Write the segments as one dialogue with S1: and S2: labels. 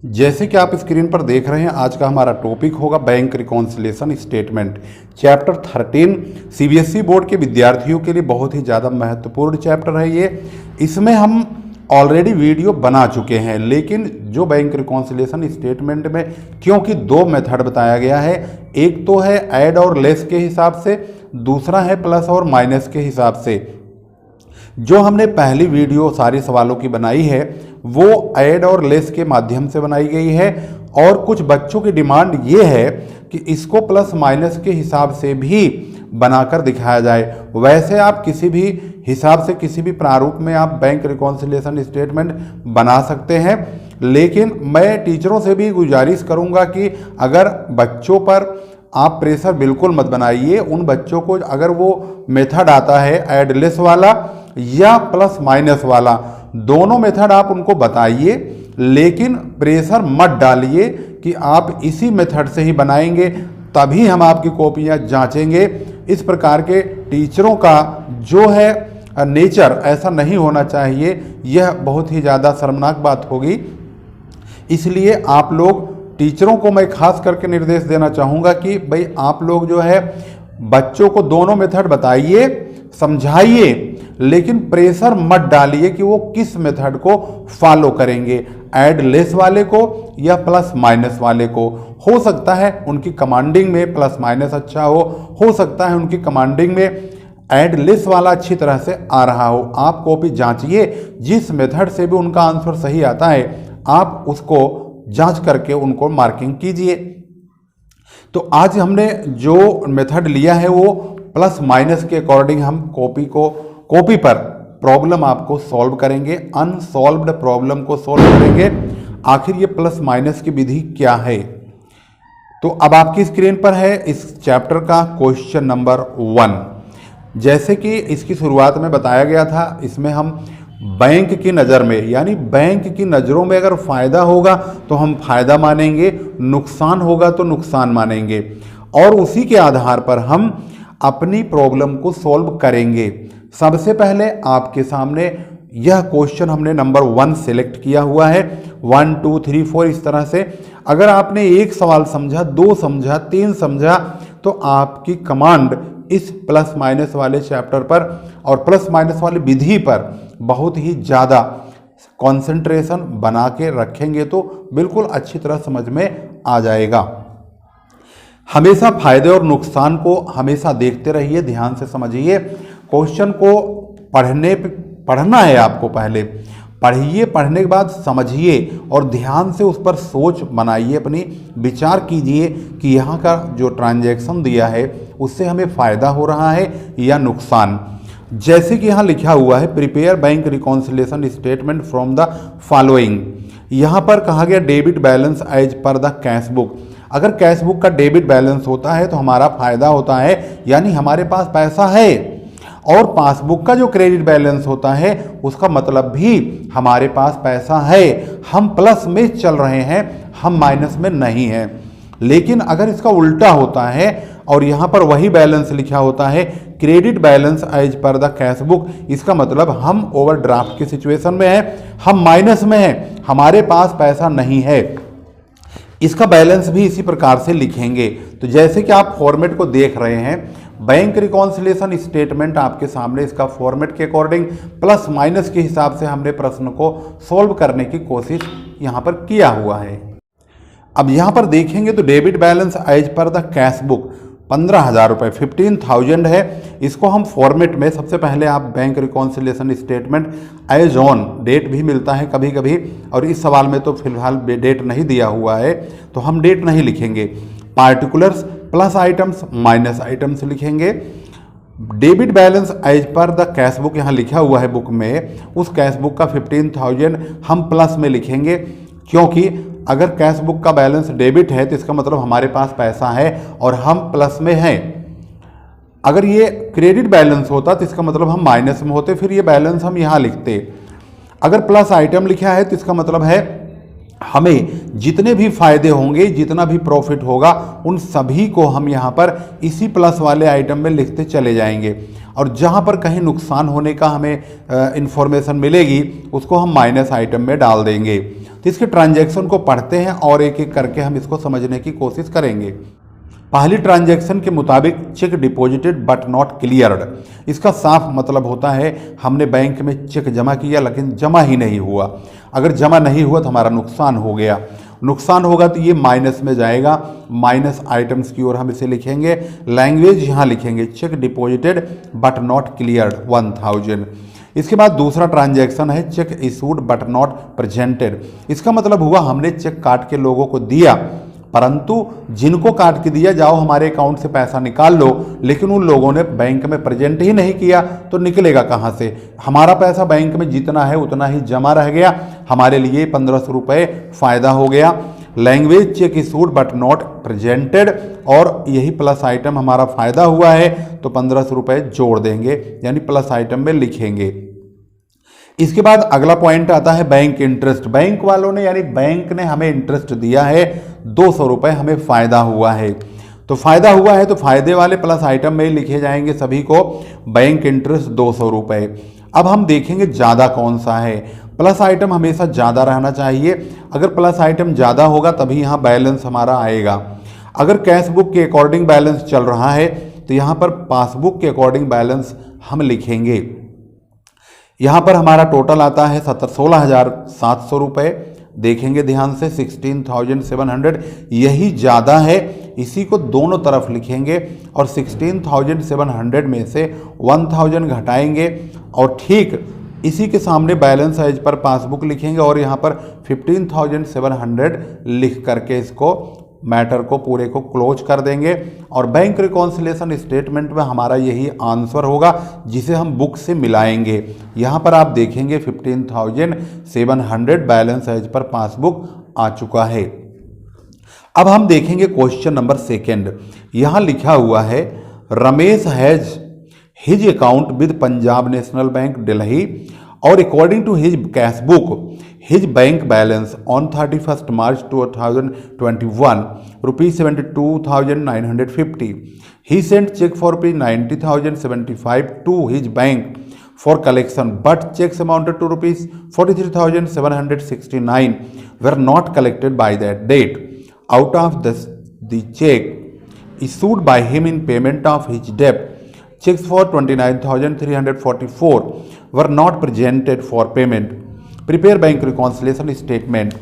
S1: जैसे कि आप स्क्रीन पर देख रहे हैं, आज का हमारा टॉपिक होगा bank reconciliation statement chapter 13। CBSE board के विद्यार्थियों के लिए बहुत ही ज़्यादा महत्वपूर्ण चैप्टर है ये। इसमें हम ऑलरेडी वीडियो बना चुके हैं, लेकिन जो बैंक रिकॉन्सिलिएशन स्टेटमेंट में क्योंकि दो मेथड बताया गया है, एक तो है ऐड और लेस के हिसाब से, दूसरा है प्लस और माइनस के हिसाब से। जो हमने पहली वीडियो सारे सवालों की बनाई है वो ऐड और लेस के माध्यम से बनाई गई है, और कुछ बच्चों की डिमांड ये है कि इसको प्लस माइनस के हिसाब से भी बनाकर दिखाया जाए। वैसे आप किसी भी हिसाब से, किसी भी प्रारूप में आप बैंक रिकॉन्सिलिएशन स्टेटमेंट बना सकते हैं, लेकिन मैं टीचरों से भी गुजारिश करूंगा कि अगर बच्चों पर आप प्रेशर बिल्कुल मत बनाइए। उन बच्चों को अगर वो मेथड आता है ऐड लेस वाला या प्लस माइनस वाला, दोनों मेथड आप उनको बताइए, लेकिन प्रेशर मत डालिए कि आप इसी मेथड से ही बनाएंगे तभी हम आपकी कॉपियां जांचेंगे। इस प्रकार के टीचरों का जो है नेचर ऐसा नहीं होना चाहिए, यह बहुत ही ज़्यादा शर्मनाक बात होगी। इसलिए आप लोग टीचरों को मैं खास करके निर्देश देना चाहूँगा कि भाई आप लोग जो है बच्चों को दोनों मेथड बताइए, समझाइए, लेकिन प्रेशर मत डालिए कि वो किस मेथड को फॉलो करेंगे, ऐड लेस वाले को या प्लस माइनस वाले को। हो सकता है उनकी कमांडिंग में प्लस माइनस अच्छा हो सकता है उनकी कमांडिंग में ऐड लेस वाला अच्छी तरह से आ रहा हो। आप कॉपी जांचिए, जिस मेथड से भी उनका आंसर सही आता है आप उसको जांच करके उनको मार्किंग कीजिए। तो आज हमने जो मेथड लिया है वो प्लस माइनस के अकॉर्डिंग हम कॉपी पर प्रॉब्लम आपको सॉल्व करेंगे, अनसॉल्व्ड प्रॉब्लम को सॉल्व करेंगे। आखिर ये प्लस माइनस की विधि क्या है, तो अब आपकी स्क्रीन पर है इस चैप्टर का क्वेश्चन नंबर 1। जैसे कि इसकी शुरुआत में बताया गया था, इसमें हम बैंक की नज़र में, यानी बैंक की नज़रों में अगर फ़ायदा होगा तो हम फ़ायदा मानेंगे, नुकसान होगा तो नुकसान मानेंगे, और उसी के आधार पर हम अपनी प्रॉब्लम को सॉल्व करेंगे। सबसे पहले आपके सामने यह क्वेश्चन हमने नंबर 1 सेलेक्ट किया हुआ है। 1 2 3 4 इस तरह से अगर आपने एक सवाल समझा, 2 समझा, 3 समझा, तो आपकी कमांड इस प्लस माइनस वाले चैप्टर पर और प्लस माइनस वाली विधि पर बहुत ही ज़्यादा कंसंट्रेशन बना के रखेंगे तो बिल्कुल अच्छी तरह समझ में आ जाएगा। हमेशा फायदे और नुकसान को हमेशा देखते रहिए, ध्यान से समझिए। क्वेश्चन को पढ़ना है आपको, पहले पढ़िए, पढ़ने के बाद समझिए और ध्यान से उस पर सोच बनाइए, अपनी विचार कीजिए कि यहाँ का जो ट्रांजैक्शन दिया है उससे हमें फ़ायदा हो रहा है या नुकसान। जैसे कि यहाँ लिखा हुआ है prepare bank reconciliation statement from the following. यहाँ पर कहा गया debit balance as per the cash book. अगर कैश बुक का डेबिट बैलेंस होता है तो हमारा फायदा होता है, यानी हमारे पास पैसा है, और पासबुक का जो क्रेडिट बैलेंस होता है उसका मतलब भी हमारे पास पैसा है, हम प्लस में चल रहे हैं, हम माइनस में नहीं हैं। लेकिन अगर इसका उल्टा होता है और यहाँ पर वही बैलेंस लिखा होता है credit balance as per the cash book, इसका मतलब हम ओवरड्राफ्ट की सिचुएशन में हैं, हम माइनस में हैं, हमारे पास पैसा नहीं है। इसका बैलेंस भी इसी प्रकार से लिखेंगे। तो जैसे कि आप फॉर्मेट को देख रहे हैं, बैंक रिकॉन्सिलिएशन स्टेटमेंट आपके सामने, इसका फॉर्मेट के अकॉर्डिंग प्लस माइनस के हिसाब से हमने प्रश्न को सॉल्व करने की कोशिश यहाँ पर किया हुआ है। अब यहाँ पर देखेंगे तो debit balance as per the cash book 15,000 रुपये, 15,000 है। इसको हम फॉर्मेट में सबसे पहले आप bank reconciliation statement as on, date भी मिलता है कभी कभी, और इस सवाल में तो फिलहाल डेट नहीं दिया हुआ है तो हम डेट नहीं लिखेंगे। Particulars plus items minus items लिखेंगे। Debit balance as per the cash book यहाँ लिखा हुआ है बुक में, उस कैश बुक का 15,000 हम प्लस में लिखेंगे, क्योंकि अगर कैश बुक का बैलेंस डेबिट है तो इसका मतलब हमारे पास पैसा है और हम प्लस में हैं। अगर ये क्रेडिट बैलेंस होता तो इसका मतलब हम माइनस में होते, फिर ये बैलेंस हम यहाँ लिखते। अगर प्लस आइटम लिखा है तो इसका मतलब है हमें जितने भी फायदे होंगे, जितना भी प्रॉफिट होगा, उन सभी को हम यहाँ पर इसी प्लस वाले आइटम में लिखते चले जाएंगे, और जहाँ पर कहीं नुकसान होने का हमें इंफॉर्मेशन मिलेगी उसको हम माइनस आइटम में डाल देंगे। तो इसके ट्रांजैक्शन को पढ़ते हैं और एक एक करके हम इसको समझने की कोशिश करेंगे। पहली ट्रांजैक्शन के मुताबिक check deposited but not cleared. इसका साफ मतलब होता है हमने बैंक में चेक जमा किया लेकिन जमा ही नहीं हुआ। अगर जमा नहीं हुआ तो हमारा नुकसान हो गया। नुकसान होगा तो ये माइनस में जाएगा, माइनस आइटम्स की ओर हम इसे लिखेंगे। लैंग्वेज यहाँ लिखेंगे check deposited but not cleared 1000। इसके बाद दूसरा ट्रांजैक्शन है check issued but not presented. इसका मतलब हुआ हमने चेक काट के लोगों को दिया, परंतु जिनको काट के दिया जाओ हमारे अकाउंट से पैसा निकाल लो, लेकिन उन लोगों ने बैंक में प्रेजेंट ही नहीं किया तो निकलेगा कहाँ से। हमारा पैसा बैंक में जितना है उतना ही जमा रह गया, हमारे लिए 1500 रुपये फ़ायदा हो गया। Language check issued but not presented, और यही प्लस आइटम हमारा फ़ायदा हुआ है तो 1500 रुपये जोड़ देंगे, यानी प्लस आइटम में लिखेंगे। इसके बाद अगला पॉइंट आता है बैंक इंटरेस्ट। बैंक वालों ने यानी बैंक ने हमें इंटरेस्ट दिया है 200 रुपये, हमें फ़ायदा हुआ है। तो फ़ायदा हुआ है तो फ़ायदे वाले प्लस आइटम में लिखे जाएंगे सभी को, बैंक इंटरेस्ट 200 रुपये। अब हम देखेंगे ज़्यादा कौन सा है। प्लस आइटम हमेशा ज़्यादा रहना चाहिए, अगर प्लस आइटम ज़्यादा होगा तभी यहाँ बैलेंस हमारा आएगा। अगर कैश बुक के अकॉर्डिंग बैलेंस चल रहा है तो यहाँ पर पासबुक के अकॉर्डिंग बैलेंस हम लिखेंगे। यहाँ पर हमारा टोटल आता है 16,700 रुपये। देखेंगे ध्यान से 16,700, यही ज़्यादा है, इसी को दोनों तरफ लिखेंगे और 16,700 में से 1000 घटाएंगे और ठीक इसी के सामने बैलेंस एज पर पासबुक लिखेंगे और यहाँ पर 15,700 लिख करके इसको मैटर को पूरे को क्लोज कर देंगे। और बैंक रिकॉन्सिलेशन स्टेटमेंट में हमारा यही आंसर होगा जिसे हम बुक से मिलाएंगे। यहाँ पर आप देखेंगे 15,700 बैलेंस एज पर पासबुक आ चुका है। अब हम देखेंगे क्वेश्चन नंबर 2। यहाँ लिखा हुआ है Ramesh has his account with Punjab national bank Delhi और according to his cash book his bank balance on 31st March 2021 rupees 72,950. He sent check for rupees 90,075 to his bank for collection, but checks amounted to rupees 43,769 were not collected by that date. Out of this, the check issued by him in payment of his debt, checks for 29,344 were not presented for payment. Prepare bank reconciliation statement.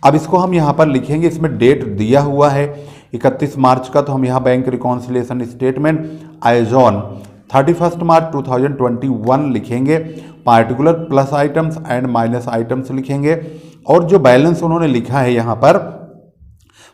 S1: अब इसको हम यहाँ पर लिखेंगे, इसमें date दिया हुआ है 31 मार्च का, तो हम यहाँ bank reconciliation statement as on 31 March 2021 लिखेंगे। Particular plus items and minus items लिखेंगे और जो बैलेंस उन्होंने लिखा है यहाँ पर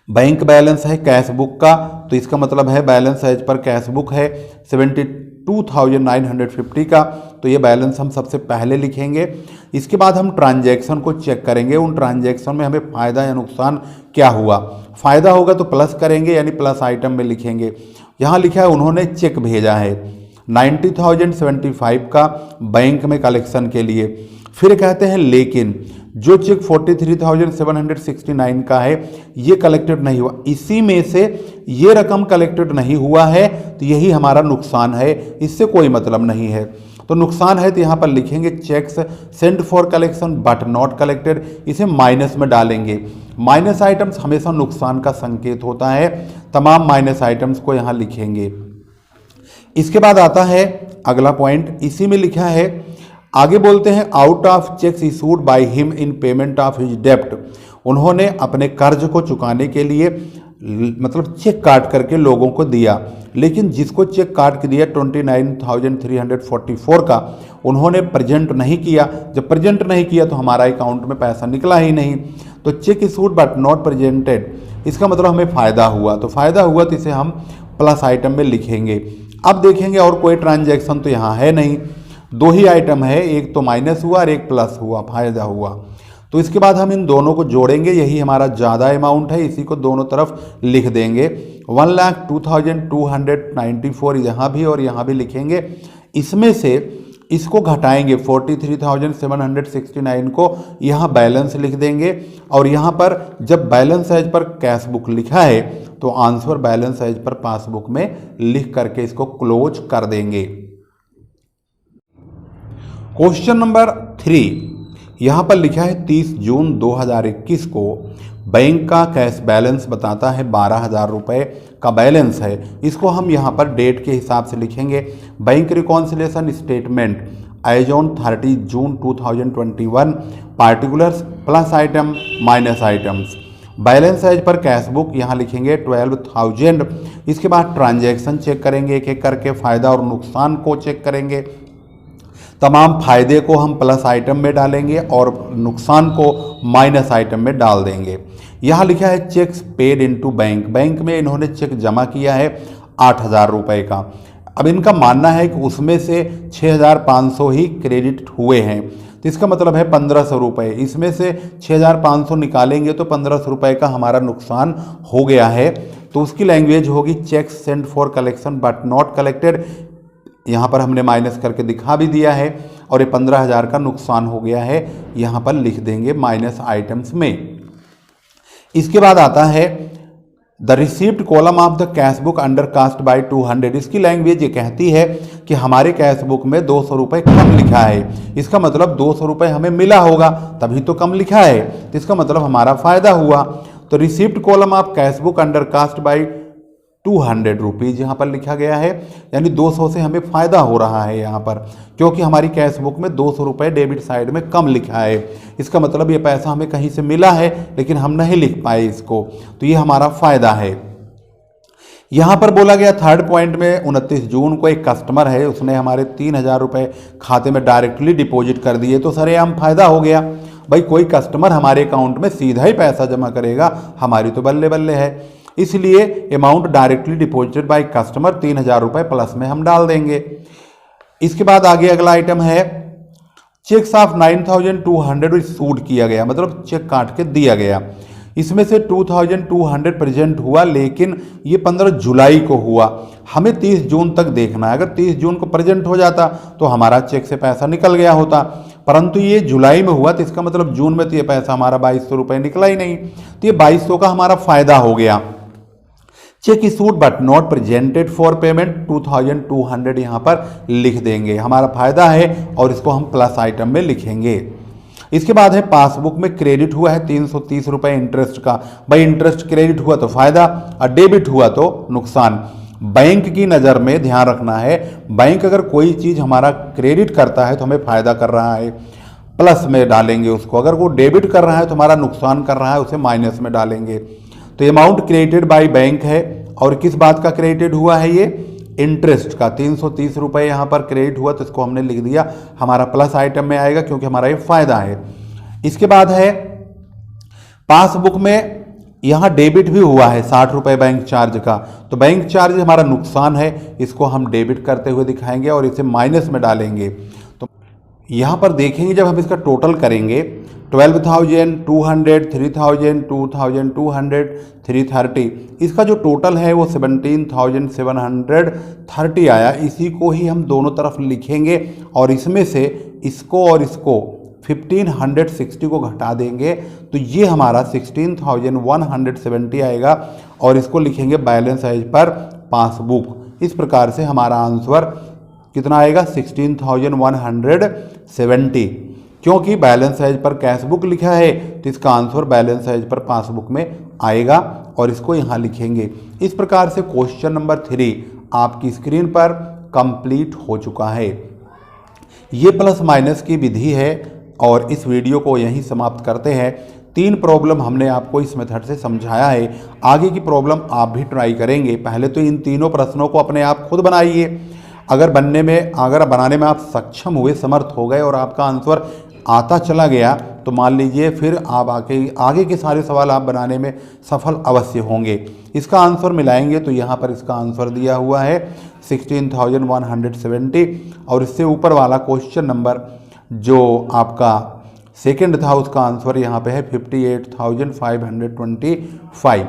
S1: बैंक बैलेंस है कैश बुक का, तो इसका मतलब है balance as per cash book है 72,950 का, तो ये बैलेंस हम सबसे पहले लिखेंगे। इसके बाद हम ट्रांजैक्शन को चेक करेंगे, उन ट्रांजैक्शन में हमें फ़ायदा या नुकसान क्या हुआ। फ़ायदा होगा तो प्लस करेंगे यानी प्लस आइटम में लिखेंगे। यहाँ लिखा है उन्होंने चेक भेजा है 90,075 का बैंक में कलेक्शन के लिए। फिर कहते हैं लेकिन जो चेक 43,769 का है ये कलेक्टेड नहीं हुआ, इसी में से ये रकम कलेक्टेड नहीं हुआ है तो यही हमारा नुकसान है, इससे कोई मतलब नहीं है। तो नुकसान है तो यहाँ पर लिखेंगे cheques send for collection but not collected, इसे माइनस में डालेंगे। माइनस आइटम्स हमेशा नुकसान का संकेत होता है, तमाम माइनस आइटम्स को यहाँ लिखेंगे। इसके बाद आता है अगला पॉइंट, इसी में लिखा है आगे बोलते हैं out of cheques issued by him in payment of his डेप्ट। उन्होंने अपने कर्ज को चुकाने के लिए मतलब चेक काट करके लोगों को दिया, लेकिन जिसको चेक काट के दिया 29,344 का उन्होंने प्रेजेंट नहीं किया। जब प्रेजेंट नहीं किया तो हमारा अकाउंट में पैसा निकला ही नहीं। तो check issued but not presented, इसका मतलब हमें फ़ायदा हुआ, तो फ़ायदा हुआ तो इसे हम प्लस आइटम में लिखेंगे। अब देखेंगे और कोई ट्रांजैक्शन तो यहाँ है नहीं, दो ही आइटम है, एक तो माइनस हुआ और एक प्लस हुआ, फायदा हुआ। तो इसके बाद हम इन दोनों को जोड़ेंगे, यही हमारा ज़्यादा अमाउंट है, इसी को दोनों तरफ लिख देंगे। 1,02,294 यहाँ भी और यहाँ भी लिखेंगे। इसमें से इसको घटाएंगे 43,769 को, यहाँ बैलेंस लिख देंगे और यहाँ पर जब balance as per cash book लिखा है तो answer balance as per passbook में लिख करके इसको क्लोज कर देंगे। क्वेश्चन नंबर 3, यहाँ पर लिखा है 30 जून 2021 को बैंक का कैश बैलेंस बताता है 12,000 रुपये का बैलेंस है। इसको हम यहाँ पर डेट के हिसाब से लिखेंगे। Bank reconciliation statement as on 30 June 2021 particulars plus item minus items. Balance as per cash book यहाँ लिखेंगे 12,000। इसके बाद ट्रांजैक्शन चेक करेंगे एक एक करके, फ़ायदा और नुकसान को चेक करेंगे। तमाम फायदे को हम प्लस आइटम में डालेंगे और नुकसान को माइनस आइटम में डाल देंगे। यहाँ लिखा है checks paid into bank. Bank में इन्होंने चेक जमा किया है 8,000 रुपये का। अब इनका मानना है कि उसमें से 6,500 ही क्रेडिट हुए हैं, तो इसका मतलब है 1,500 रुपये। इसमें से 6,500 निकालेंगे तो 1,500 रुपये का हमारा नुकसान हो गया है। तो उसकी लैंग्वेज होगी cheques send for collection but not collected. यहाँ पर हमने माइनस करके दिखा भी दिया है और ये 15,000 का नुकसान हो गया है, यहाँ पर लिख देंगे माइनस आइटम्स में। इसके बाद आता है the received column of the cash book undercast by 200। इसकी लैंग्वेज ये कहती है कि हमारे कैश बुक में 200 रुपये कम लिखा है। इसका मतलब 200 रुपये हमें मिला होगा तभी तो कम लिखा है, तो इसका मतलब हमारा फायदा हुआ। तो received column of cash book undercast by 200 rupees यहाँ पर लिखा गया है, यानी 200 से हमें फ़ायदा हो रहा है यहाँ पर, क्योंकि हमारी कैश बुक में 200 रुपये डेबिट साइड में कम लिखा है। इसका मतलब ये पैसा हमें कहीं से मिला है लेकिन हम नहीं लिख पाए इसको, तो ये हमारा फ़ायदा है। यहाँ पर बोला गया थर्ड पॉइंट में 29 जून को एक कस्टमर है, उसने हमारे 3,000 रुपये खाते में डायरेक्टली डिपॉजिट कर दिए, तो सरेआम फ़ायदा हो गया। भाई कोई कस्टमर हमारे अकाउंट में सीधा ही पैसा जमा करेगा, हमारी तो बल्ले बल्ले है। इसलिए amount directly deposited by customer 3,000 रुपये प्लस में हम डाल देंगे। इसके बाद आगे अगला आइटम है चेक्स ऑफ 9,200 इशूड किया गया, मतलब चेक काट के दिया गया। इसमें से 2,200 प्रेजेंट हुआ, लेकिन ये 15 जुलाई को हुआ। हमें 30 जून तक देखना है। अगर 30 जून को प्रेजेंट हो जाता तो हमारा चेक से पैसा निकल गया होता, परंतु ये जुलाई में हुआ, तो इसका मतलब जून में तो ये पैसा हमारा 2,200 रुपये निकला ही नहीं, तो ये 2,200 का हमारा फ़ायदा हो गया। Check issued but not presented for payment 2,200 यहाँ पर लिख देंगे, हमारा फायदा है और इसको हम प्लस आइटम में लिखेंगे। इसके बाद है पासबुक में क्रेडिट हुआ है 330 रुपये इंटरेस्ट का। भाई इंटरेस्ट क्रेडिट हुआ तो फायदा और डेबिट हुआ तो नुकसान। बैंक की नज़र में ध्यान रखना है, बैंक अगर कोई चीज़ हमारा क्रेडिट करता है तो हमें फ़ायदा कर रहा है, प्लस में डालेंगे उसको। अगर वो डेबिट कर रहा है तो हमारा नुकसान कर रहा है, उसे माइनस में डालेंगे। तो अमाउंट क्रेडिटेड बाय बैंक है, और किस बात का क्रेडिटेड हुआ है, ये इंटरेस्ट का 330 रुपये यहाँ पर क्रेडिट हुआ, तो इसको हमने लिख दिया, हमारा प्लस आइटम में आएगा क्योंकि हमारा ये फ़ायदा है। इसके बाद है पासबुक में यहाँ डेबिट भी हुआ है 60 रुपये बैंक चार्ज का, तो बैंक चार्ज हमारा नुकसान है, इसको हम डेबिट करते हुए दिखाएंगे और इसे माइनस में डालेंगे। तो यहाँ पर देखेंगे जब हम इसका टोटल करेंगे 12,200, 3,000, 2,200, 330, इसका जो टोटल है वो 17,730 आया। इसी को ही हम दोनों तरफ लिखेंगे और इसमें से इसको और इसको 1,560 को घटा देंगे, तो ये हमारा 16,170 आएगा और इसको लिखेंगे बैलेंस एज पर पासबुक। इस प्रकार से हमारा आंसर कितना आएगा 16,170, क्योंकि balance as per cash book लिखा है तो इसका answer balance as per passbook में आएगा और इसको यहाँ लिखेंगे। इस प्रकार से क्वेश्चन नंबर 3 आपकी स्क्रीन पर कंप्लीट हो चुका है। ये प्लस माइनस की विधि है और इस वीडियो को यहीं समाप्त करते हैं। 3 प्रॉब्लम हमने आपको इस मेथड से समझाया है, आगे की प्रॉब्लम आप भी ट्राई करेंगे। पहले तो इन तीनों प्रश्नों को अपने आप खुद बनाइए, अगर बनाने में आप सक्षम हुए, समर्थ हो गए और आपका आंसर आता चला गया तो मान लीजिए फिर आप आगे के सारे सवाल आप बनाने में सफल अवश्य होंगे। इसका आंसर मिलाएंगे तो यहाँ पर इसका आंसर दिया हुआ है 16,170 और इससे ऊपर वाला क्वेश्चन नंबर जो आपका सेकंड था उसका आंसर यहाँ पे है 58,525।